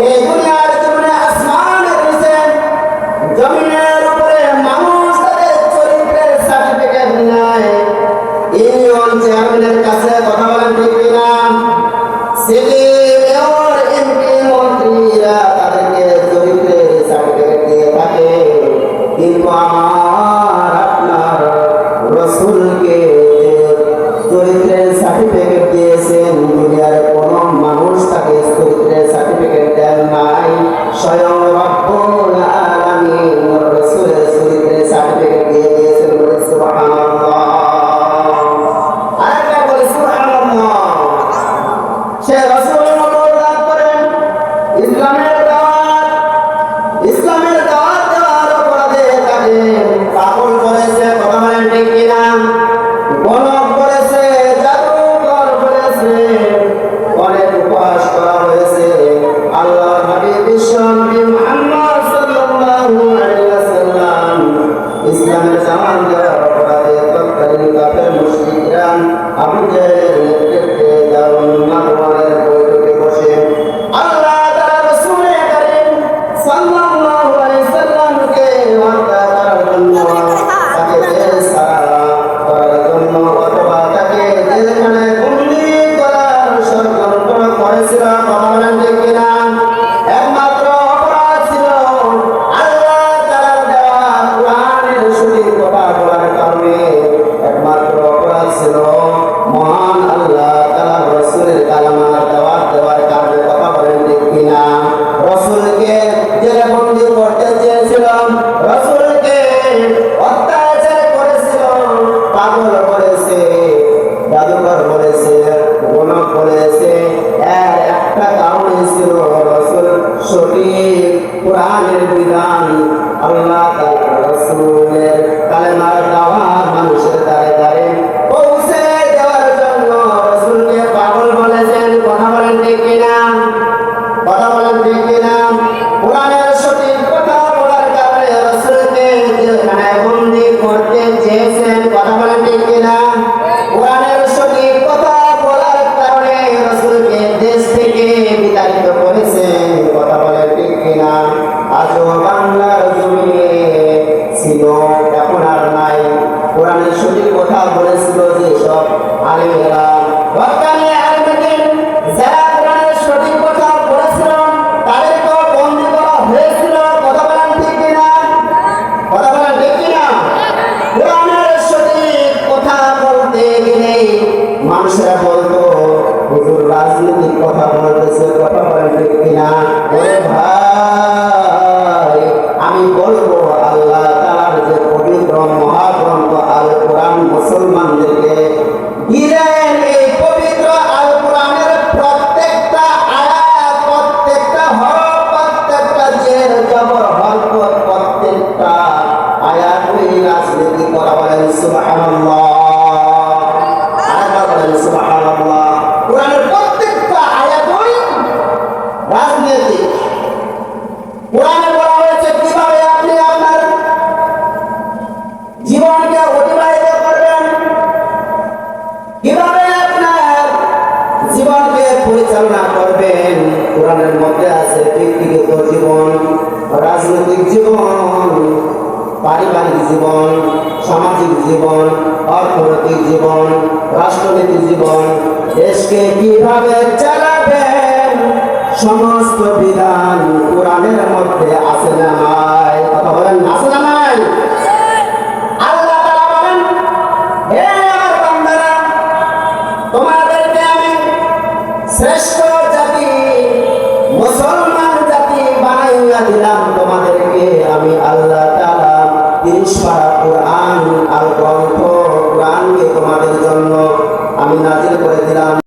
এই দুনিয়ার জীবনে আসমানের নিচে জমিনের উপরে মানুষ তাদের চরিত্রের সার্টিফিকেট নেয়। ইউনিয়ন চেয়ারম্যানের কাছে কথা বলেন ঠিক কিনা? সিটি মেয়র এমপি মন্ত্রীরা তাদেরকে চরিত্রের সার্টিফিকেট দিয়ে থাকে, কিন্তু আমার আপনার রাসূলকে চরিত্রের সার্টিফিকেট দিয়েছেন, দুনিয়ার কোন মানুষ তাকে চরিত্রের সার্টিফিকেট দেন নাই। স্বয়ং রব্বুল আলামিন রাসূলের চরিত্রের সার্টিফিকেট দিয়ে দিয়েছেন। সুবহানাল্লাহ। আরেকবার বলি সুবহানাল্লাহ। সে রাসূল দাওয়াত করেন ইসলামের দাওয়াত দেওয়ার অপরাধে তাকে পাগল করেছে, কথা বলেন ঠিক কিনা? গণক করেছে, জাদুকর করেছে, অনেক উপহাস করা হয়েছে। আল্লাহ নবী বিশ্বনবী মুহাম্মদ সাল্লাল্লাহু আলাইহি ওয়াসাল্লাম ইসলামের জামান দেওয়ার অপরাধে তৎকালীন কাফের মুশরিকরা আবু জাহেলের নেতৃত্বে দারুল মাদওয়ানের বৈঠকে বসে আল্লাহ তাআলা রাসূল কারীম সাল্লাল্লাহু আলাইহি ওয়াসাল্লামকে হত্যা করার জন্য, তাকে বেসারা করার জন্য অথবা তাকে জেলখানায় বন্দী করার ষড়যন্ত্র করেছিল। কথা বলেন ঠিক কিনা? একমাত্র অপরাধ ছিল আল্লাহ তাআলার দেওয়া কোরআনের সঠিক কথা বলার কারণে। একমাত্র অপরাধ ছিল মহান আল্লাহ তাআলার রাসূলের কালামার দাওয়াত দেওয়ার কারণে। কথা বলেন ঠিক কিনা? রাসূলকে জেলে বন্দী করতে চেয়েছিল, রাসূলকে অত্যাচার করেছিল, পাগল করেছে, জাদুকর বলেছে, গণক বলেছে। এর একটা কারণ ছিল রাসূল সঠিক কোরআনের বিধান আল্লাহ তাআলা রাসূলের কালেমার দাওয়াত মানুষের দ্বারে দ্বারে পৌঁছে দেওয়ার জন্য রাসূলকে পাগল বলেছেন। কথা বলেন ঠিক কিনা? কথা বলেন ঠিক কিনা? কোরআনের সঠিক কথা বলার কারণে রাসূলকে জেলখানায় বন্দী করতে চেয়েছেন। কথা বলেন ঠিক কিনা? কোরআনের সঠিক কথা বলার কারণে রাসূলকে দেশ থেকে বিতাড়িত করেছেন। কথা বলেন ঠিক কিনা? আজও বাংলার জমিনে ছিল, এখন আর নাই। কোরআনের সঠিক কথা বলেছিল যে সব আলেমেরা, হক্কানি আলেমদের যারা কোরআনের সঠিক কথা বলেছিল তাদেরকে বন্দী করা হয়েছিল। কথা বলেন ঠিক কিনা? কথা বলেন ঠিক কিনা? কোরআনের সঠিক কথা বলতে গেলে মানুষেরা বলতো হুজুর রাজনৈতিক কথা বলতেছে। কথা বলেন ঠিক কিনা? ওরে ভাই, আমি বলবো আল্লাহ তাআলার যে পবিত্র মহাগ্রন্থ আল কোরআন মুসলমানদেরকে দিলেন, এই পবিত্র আল কোরআনের প্রত্যেকটা আয়াত, প্রত্যেকটা হরফ, প্রত্যেকটা জের জবর হরকত, প্রত্যেকটা আয়াতই রাজনীতি করা। বলেন সুবহানাল্লাহ। আরেকবার বলেন সুবহানাল্লাহ। কোরআনের প্রত্যেকটা আয়াতই রাজনীতি। কোরআনে বলা হয়েছে কিভাবে আপনি আপনার জীবনকে অতিবাহিত করবেন, কিভাবে আপনার জীবনকে পরিচালনা করবেন। কোরআনের মধ্যে আছে ব্যক্তিগত জীবন, রাজনৈতিক জীবন, পারিবারিক জীবন, সামাজিক জীবন, অর্থনৈতিক জীবন, রাষ্ট্রনীতিক জীবন, দেশকে কিভাবে চালাবেন, সমস্ত বিধান কোরআনের মধ্যে আছে না নাই? কথা বলেন আছে না নাই? আল্লাহ তাআলা বলেন, হে আমার বান্দারা, তোমাদেরকে আমি শ্রেষ্ঠ জাতি, মুসলমান জাতি বানাইয়া দিলাম। তোমাদেরকে আমি আল্লাহ তাআলা 30 পারা কোরআন আল গ্রন্থ কোরআনকে তোমাদের জন্য আমি নাযিল করে দিলাম।